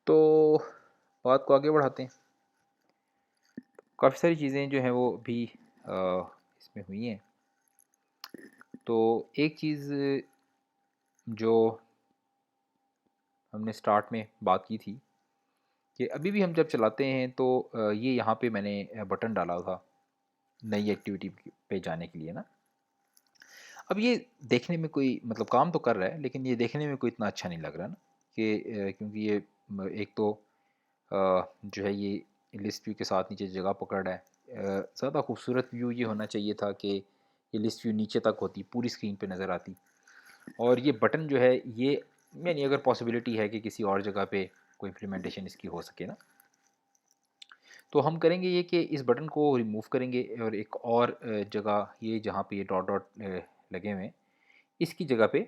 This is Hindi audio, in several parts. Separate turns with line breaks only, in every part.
तो बात को आगे बढ़ाते हैं। काफ़ी सारी चीज़ें जो हैं वो भी इसमें हुई हैं। तो एक चीज़ जो हमने स्टार्ट में बात की थी कि अभी भी हम जब चलाते हैं तो ये यहाँ पे मैंने बटन डाला था नई एक्टिविटी पे जाने के लिए ना। अब ये देखने में कोई मतलब काम तो कर रहा है, लेकिन ये देखने में कोई इतना अच्छा नहीं लग रहा ना कि क्योंकि ये एक तो जो है ये लिस्ट व्यू के साथ नीचे जगह पकड़ रहा है। ज़्यादा खूबसूरत व्यू ये होना चाहिए था कि ये लिस्ट व्यू नीचे तक होती, पूरी स्क्रीन पे नज़र आती। और ये बटन जो है ये यानी अगर पॉसिबिलिटी है कि किसी और जगह पे कोई इम्प्लीमेंटेशन इसकी हो सके ना, तो हम करेंगे ये कि इस बटन को रिमूव करेंगे और एक और जगह ये जहाँ पे ये डॉट डॉट लगे हुए हैं इसकी जगह पे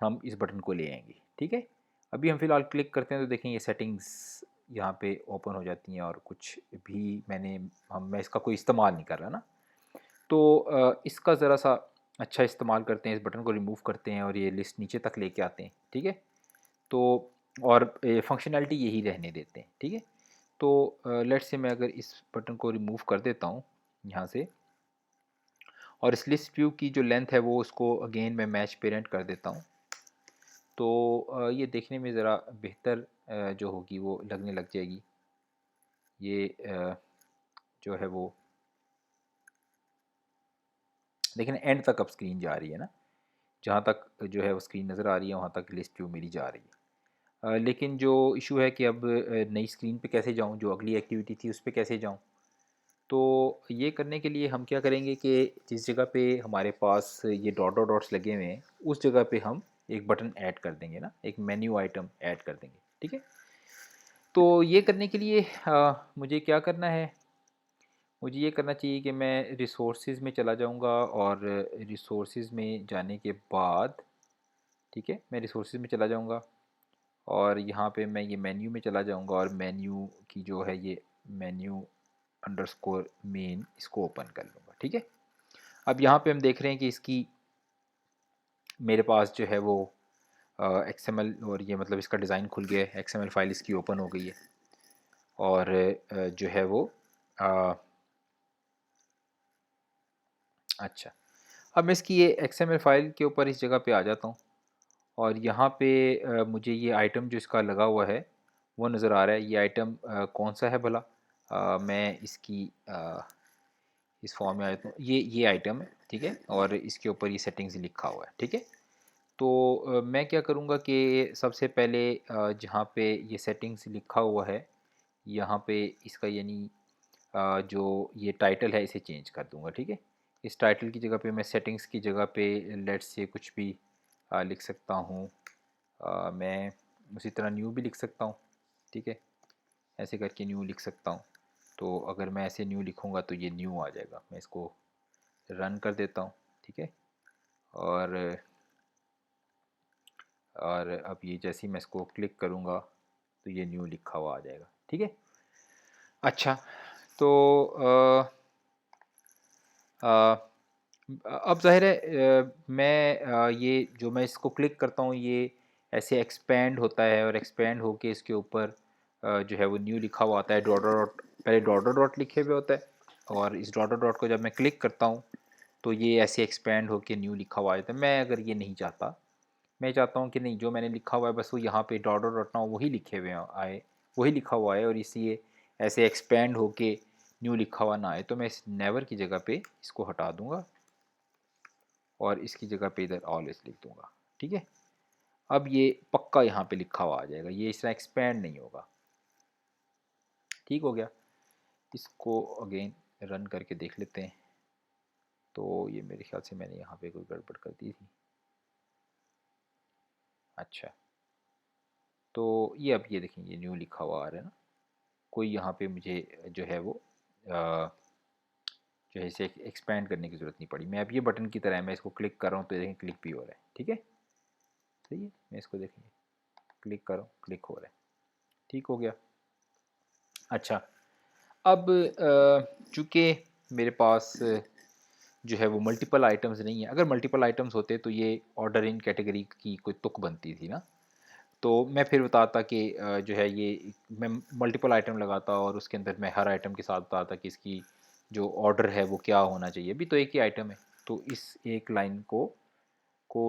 हम इस बटन को ले आएंगे। ठीक है, अभी हम फ़िलहाल क्लिक करते हैं तो देखें ये सेटिंग्स यहाँ पे ओपन हो जाती हैं और कुछ भी मैं इसका कोई इस्तेमाल नहीं कर रहा ना। तो इसका ज़रा सा अच्छा इस्तेमाल करते हैं, इस बटन को रिमूव करते हैं और ये लिस्ट नीचे तक लेके आते हैं। ठीक है, तो और फंक्शनैलिटी यही रहने देते हैं। ठीक है, तो लेट्स से मैं अगर इस बटन को रिमूव कर देता हूँ यहाँ से और इस लिस्ट व्यू की जो लेंथ है वो उसको अगेन मैं मैच पेरेंट कर देता हूँ, तो ये देखने में ज़रा बेहतर जो होगी वो लगने लग जाएगी। ये जो है वो लेकिन एंड तक अब स्क्रीन जा रही है ना, जहाँ तक जो है वो स्क्रीन नज़र आ रही है वहाँ तक लिस्ट व्यू मेरी जा रही है। लेकिन जो इशू है कि अब नई स्क्रीन पे कैसे जाऊँ, जो अगली एक्टिविटी थी उस पे कैसे जाऊँ। तो ये करने के लिए हम क्या करेंगे कि जिस जगह पे हमारे पास ये डॉट डॉट डॉट्स लगे हुए हैं उस जगह पे हम एक बटन ऐड कर देंगे ना, एक मेन्यू आइटम ऐड कर देंगे। ठीक है, तो ये करने के लिए मुझे क्या करना है, मुझे ये करना चाहिए कि मैं रिसोर्सेज में चला जाऊंगा और रिसोर्सेज में जाने के बाद, ठीक है, मैं रिसोर्सेज में चला जाऊंगा और यहाँ पे मैं ये मेन्यू में चला जाऊंगा और मेन्यू की जो है ये मेन्यू अंडरस्कोर मेन इसको ओपन कर लूँगा। ठीक है, अब यहाँ पे हम देख रहे हैं कि इसकी मेरे पास जो है वो एक्सएमएल और ये मतलब इसका डिज़ाइन खुल गया है, एक्सएमएल फाइल इसकी ओपन हो गई है और जो है वो अ, अच्छा, अब मैं इसकी ये एक्सएमएल फाइल के ऊपर इस जगह पे आ जाता हूँ और यहाँ पे मुझे ये आइटम जो इसका लगा हुआ है वो नज़र आ रहा है। ये आइटम कौन सा है भला, मैं इसकी इस फॉर्म में आ जाता हूँ, ये आइटम है। ठीक है, और इसके ऊपर ये सेटिंग्स लिखा हुआ है। ठीक है, तो मैं क्या करूँगा कि सबसे पहले जहाँ पे ये सेटिंग्स लिखा हुआ है यहाँ पे इसका यानी जो ये टाइटल है इसे चेंज कर दूँगा। ठीक है, इस टाइटल की जगह पे मैं सेटिंग्स की जगह पे लेट्स से कुछ भी लिख सकता हूँ। मैं उसी तरह न्यू भी लिख सकता हूँ। ठीक है, ऐसे करके न्यू लिख सकता हूँ। तो अगर मैं ऐसे न्यू लिखूँगा तो ये न्यू आ जाएगा। मैं इसको रन कर देता हूँ। ठीक है, और अब ये जैसे ही मैं इसको क्लिक करूँगा तो ये न्यू लिखा हुआ आ जाएगा। ठीक है, अच्छा, तो अ, अब ज़ाहिर है ये जो मैं इसको क्लिक करता हूँ ये ऐसे एक्सपेंड होता है और एक्सपेंड होके इसके ऊपर जो है वो न्यू लिखा हुआ आता है। डॉट डॉट डॉट पहले डॉट डॉट डॉट लिखे हुए होता है और इस डॉट डॉट डॉट को जब मैं क्लिक करता हूँ तो ये ऐसे एक्सपेंड होके न्यू लिखा हुआ आ जाता है। मैं अगर ये नहीं चाहता, मैं चाहता हूँ कि नहीं, जो मैंने लिखा हुआ है बस वो यहाँ पे डॉट डॉट डॉट ना वही लिखे हुए आए, वही लिखा हुआ है और इसलिए ऐसे एक्सपेंड होके न्यू लिखा हुआ ना आए, तो मैं इस नेवर की जगह पे इसको हटा दूँगा और इसकी जगह पे इधर ऑलवेज लिख दूँगा। ठीक है, अब ये पक्का यहाँ पे लिखा हुआ आ जाएगा, ये इस तरह एक्सपेंड नहीं होगा। ठीक हो गया, इसको अगेन रन करके देख लेते हैं। तो ये मेरे ख्याल से मैंने यहाँ पे कोई गड़बड़ कर दी थी। अच्छा, तो ये अब ये देखें ये न्यू लिखा हुआ आ रहा है ना, कोई यहाँ पे मुझे जो है वो जो है इसे एक्सपेंड करने की ज़रूरत नहीं पड़ी। मैं अब ये बटन की तरह है, मैं इसको क्लिक कर रहा हूँ तो देखें क्लिक भी हो रहा है। ठीक है, सही है, मैं इसको देखेंगे क्लिक कर रहा हूँ क्लिक हो रहा है। ठीक हो गया। अच्छा, अब चूँकि मेरे पास जो है वो मल्टीपल आइटम्स नहीं है, अगर मल्टीपल आइटम्स होते तो ये ऑर्डर इन कैटेगरी की कोई तुक बनती थी ना। तो मैं फिर बताता कि जो है ये मैं मल्टीपल आइटम लगाता और उसके अंदर मैं हर आइटम के साथ बताता कि इसकी जो ऑर्डर है वो क्या होना चाहिए। अभी तो एक ही आइटम है, तो इस एक लाइन को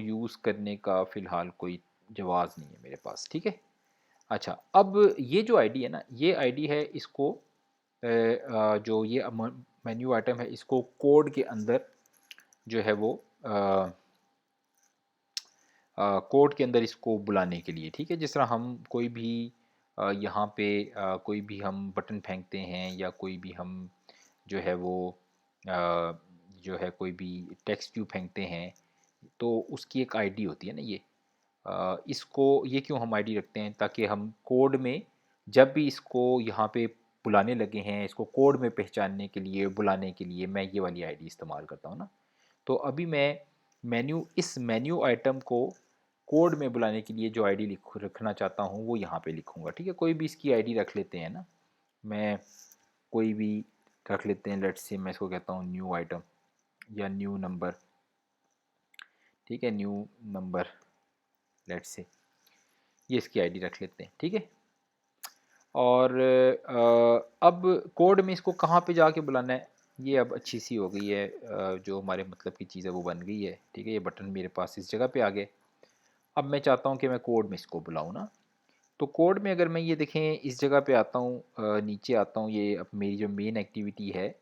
यूज़ करने का फ़िलहाल कोई जवाज़ नहीं है मेरे पास, ठीक है। अच्छा, अब ये जो आईडी है ना, ये आईडी है, इसको जो ये मेन्यू आइटम है इसको कोड के अंदर जो है वो कोड के अंदर इसको बुलाने के लिए, ठीक है। जिस तरह हम कोई भी यहाँ पे कोई भी हम बटन फेंकते हैं या कोई भी हम जो है वो जो है कोई भी टेक्स्ट क्यू फेंकते हैं, तो उसकी एक आईडी होती है ना। ये इसको ये क्यों हम आईडी रखते हैं, ताकि हम कोड में जब भी इसको यहाँ पे बुलाने लगे हैं, इसको कोड में पहचानने के लिए, बुलाने के लिए मैं ये वाली आईडी इस्तेमाल करता हूँ ना। तो अभी मैं इस मेन्यू आइटम को कोड में बुलाने के लिए जो आईडी लिख रखना चाहता हूँ वो यहाँ पे लिखूँगा, ठीक है। कोई भी इसकी आईडी रख लेते हैं ना, मैं कोई भी रख लेते हैं। लेट्स से मैं इसको कहता हूँ न्यू आइटम या न्यू नंबर, ठीक है, न्यू नंबर। लेट्स से ये इसकी आईडी रख लेते हैं, ठीक है। और अब कोड में इसको कहाँ पे जाके बुलाना है, ये अब अच्छी सी हो गई है। जो हमारे मतलब की चीज़ है वो बन गई है, ठीक है। ये बटन मेरे पास इस जगह पे आ गए। अब मैं चाहता हूँ कि मैं कोड में इसको बुलाऊँ ना। तो कोड में अगर मैं ये देखें इस जगह पे आता हूँ, नीचे आता हूँ, ये अब मेरी जो मेन एक्टिविटी है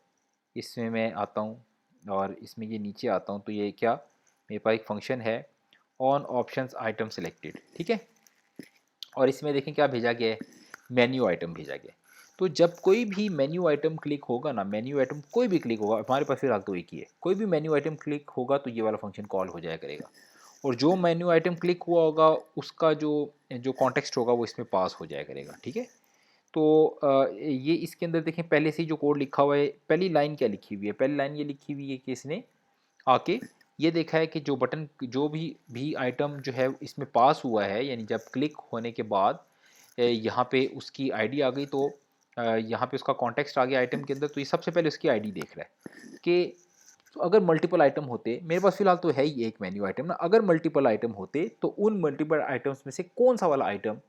इसमें मैं आता हूँ और इसमें ये नीचे आता हूँ, तो ये क्या, मेरे पास एक फंक्शन है ऑन ऑप्शंस आइटम सेलेक्टेड, ठीक है। और इसमें देखें क्या भेजा गया है, मेन्यू आइटम भेजा गया है। तो जब कोई भी मेन्यू आइटम क्लिक होगा ना, मेन्यू आइटम कोई भी क्लिक होगा, हमारे पास फिलहाल तो एक ही है, कोई भी मेन्यू आइटम क्लिक होगा तो ये वाला फंक्शन कॉल हो जाया करेगा। और जो मेन्यू आइटम क्लिक हुआ होगा उसका जो जो कॉन्टेक्स्ट होगा वो इसमें पास हो जाया करेगा, ठीक है। तो ये इसके अंदर देखें पहले से ही जो कोड लिखा हुआ है, पहली लाइन क्या लिखी हुई है, पहली लाइन ये लिखी हुई है कि इसने आके ये देखा है कि जो बटन जो भी आइटम जो है इसमें पास हुआ है, यानी जब क्लिक होने के बाद यहाँ पे उसकी आईडी आ गई, तो यहाँ पे उसका कॉन्टेक्स्ट आ गया आइटम के अंदर, तो ये सबसे पहले उसकी आईडी देख रहा है कि तो अगर मल्टीपल आइटम होते, मेरे पास फिलहाल तो है ही एक मेन्यू आइटम ना, अगर मल्टीपल आइटम होते तो उन मल्टीपल आइटम्स में से कौन सा वाला आइटम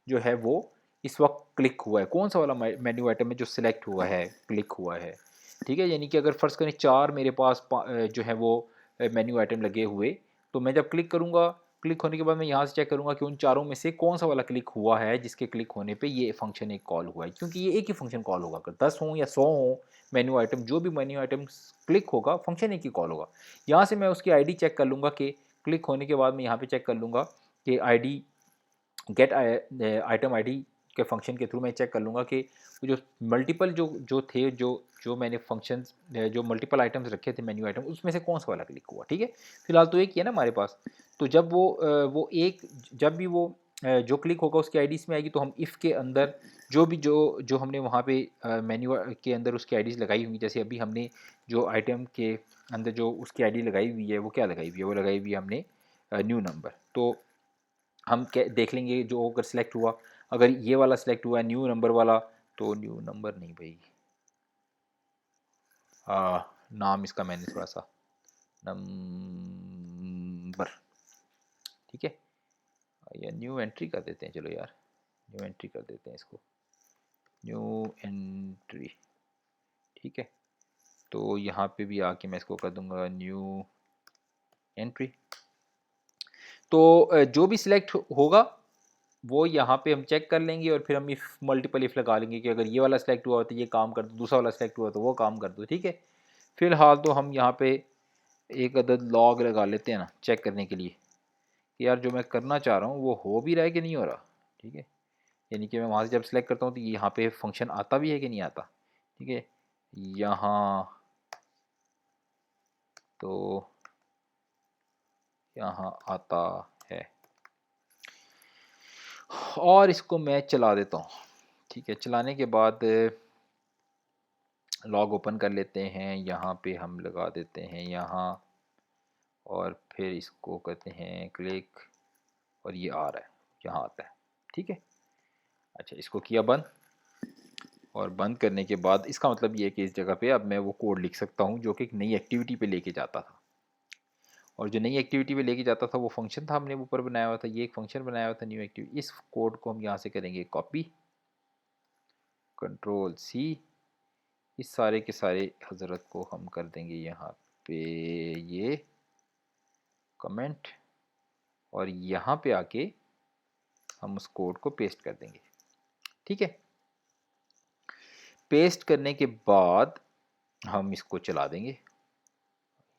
जो है वो इस वक्त क्लिक हुआ है, कौन सा वाला मेन्यू आइटम है जो सिलेक्ट हुआ है, क्लिक हुआ है, ठीक है। यानी कि अगर फ़र्ज़ करें 4 मेरे पास जो है वो मेन्यू आइटम लगे हुए, तो मैं जब क्लिक करूँगा, क्लिक होने के बाद मैं यहाँ से चेक करूँगा कि उन चारों में से कौन सा वाला क्लिक हुआ है जिसके क्लिक होने पे ये फंक्शन एक कॉल हुआ है, क्योंकि ये एक ही फंक्शन कॉल होगा। अगर 10 हों या 100 हों मेन्यू आइटम, जो भी मेन्यू आइटम क्लिक होगा फंक्शन एक ही कॉल होगा। यहाँ से मैं उसकी आईडी चेक कर लूँगा कि क्लिक होने के बाद मैं यहाँ पे चेक कर लूँगा कि आईडी गेट आइटम आईडी के फंक्शन के थ्रू मैं चेक कर लूँगा कि जो मल्टीपल जो जो थे जो जो मैंने फंक्शंस जो मल्टीपल आइटम्स रखे थे मेन्यू आइटम, उसमें से कौन सा वाला क्लिक हुआ, ठीक है। फिलहाल तो एक ही है ना हमारे पास। तो जब वो एक जब भी वो जो क्लिक होगा उसकी आईडी इसमें आएगी, तो हम इफ़ के अंदर जो भी जो जो हमने वहाँ पे मेन्यू के अंदर उसकी आईडीज़ लगाई होंगी, जैसे अभी हमने जो आइटम के अंदर जो उसकी आईडी लगाई हुई है वो क्या लगाई हुई है, वो लगाई हुई है हमने न्यू नंबर। तो हम क्या देख लेंगे जो अगर सिलेक्ट हुआ, अगर ये वाला सिलेक्ट हुआ है न्यू नंबर वाला, तो न्यू नंबर नहीं भाई, नाम इसका मैंने थोड़ा सा नंबर, ठीक है, या न्यू एंट्री कर देते हैं, चलो यार न्यू एंट्री कर देते हैं इसको, न्यू एंट्री, ठीक है। तो यहाँ पे भी आके मैं इसको कर दूंगा न्यू एंट्री। तो जो भी सिलेक्ट होगा वो यहाँ पे हम चेक कर लेंगे और फिर हम इफ़ मल्टीपल इफ़ लगा लेंगे कि अगर ये वाला सिलेक्ट हुआ तो ये काम कर दो, दूसरा वाला सिलेक्ट हुआ तो वो काम कर दो, ठीक है। फिलहाल तो हम यहाँ पे एक अदद लॉग लगा लेते हैं ना, चेक करने के लिए कि यार जो मैं करना चाह रहा हूँ वो हो भी रहा है कि नहीं हो रहा, ठीक है। यानी कि मैं वहाँ से जब सेलेक्ट करता हूँ तो यहाँ पे फंक्शन आता भी है कि नहीं आता, ठीक है। यहाँ तो यहाँ आता है और इसको मैं चला देता हूँ, ठीक है। चलाने के बाद लॉग ओपन कर लेते हैं, यहाँ पे हम लगा देते हैं यहाँ, और फिर इसको करते हैं क्लिक और ये आ रहा है, यहाँ आता है, ठीक है। अच्छा, इसको किया बंद, और बंद करने के बाद इसका मतलब ये है कि इस जगह पे अब मैं वो कोड लिख सकता हूँ जो कि एक नई एक्टिविटी पे लेके जाता था। और जो नई एक्टिविटी पे लेके जाता था वो फंक्शन था हमने ऊपर बनाया हुआ था, ये एक फंक्शन बनाया हुआ था न्यू एक्टिविटी। इस कोड को हम यहाँ से करेंगे कॉपी, कंट्रोल सी, इस सारे के सारे हजरत को हम कर देंगे यहाँ पे ये कमेंट, और यहाँ पे आके हम उस कोड को पेस्ट कर देंगे। ठीक है, पेस्ट करने के बाद हम इसको चला देंगे,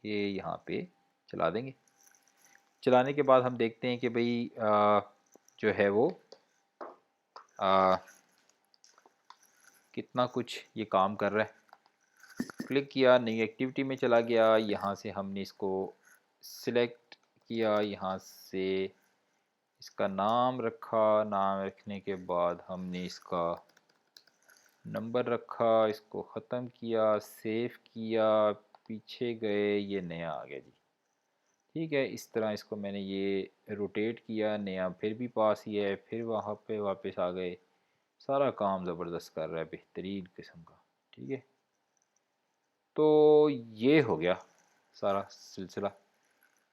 ये यहाँ पे चला देंगे। चलाने के बाद हम देखते हैं कि भाई जो है वो आ, कितना कुछ ये काम कर रहा है। क्लिक किया, नई एक्टिविटी में चला गया, यहाँ से हमने इसको सिलेक्ट किया, यहाँ से इसका नाम रखा, नाम रखने के बाद हमने इसका नंबर रखा, इसको ख़त्म किया, सेव किया, पीछे गए, ये नया आ गया जी। ठीक है, इस तरह इसको मैंने ये रोटेट किया, नया फिर भी पास ही है, फिर वहाँ पे वापस आ गए। सारा काम ज़बरदस्त कर रहा है, बेहतरीन किस्म का। ठीक है, तो ये हो गया सारा सिलसिला।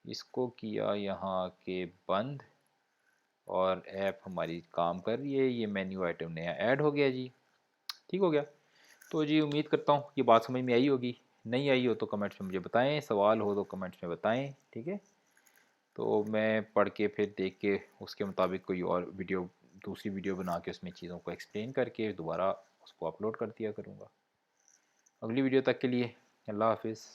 इसको किया यहाँ के बंद, और ऐप हमारी काम कर रही है। ये मेन्यू आइटम नया ऐड हो गया जी। ठीक हो गया। तो जी उम्मीद करता हूँ ये बात समझ में आई होगी। नहीं आई हो तो कमेंट्स में मुझे बताएं, सवाल हो तो कमेंट्स में बताएं। ठीक है, तो मैं पढ़ के फिर देख के उसके मुताबिक कोई और वीडियो, दूसरी वीडियो बना के उसमें चीज़ों को एक्सप्लेन करके दोबारा उसको अपलोड कर दिया करूँगा। अगली वीडियो तक के लिए अल्लाह हाफिज़।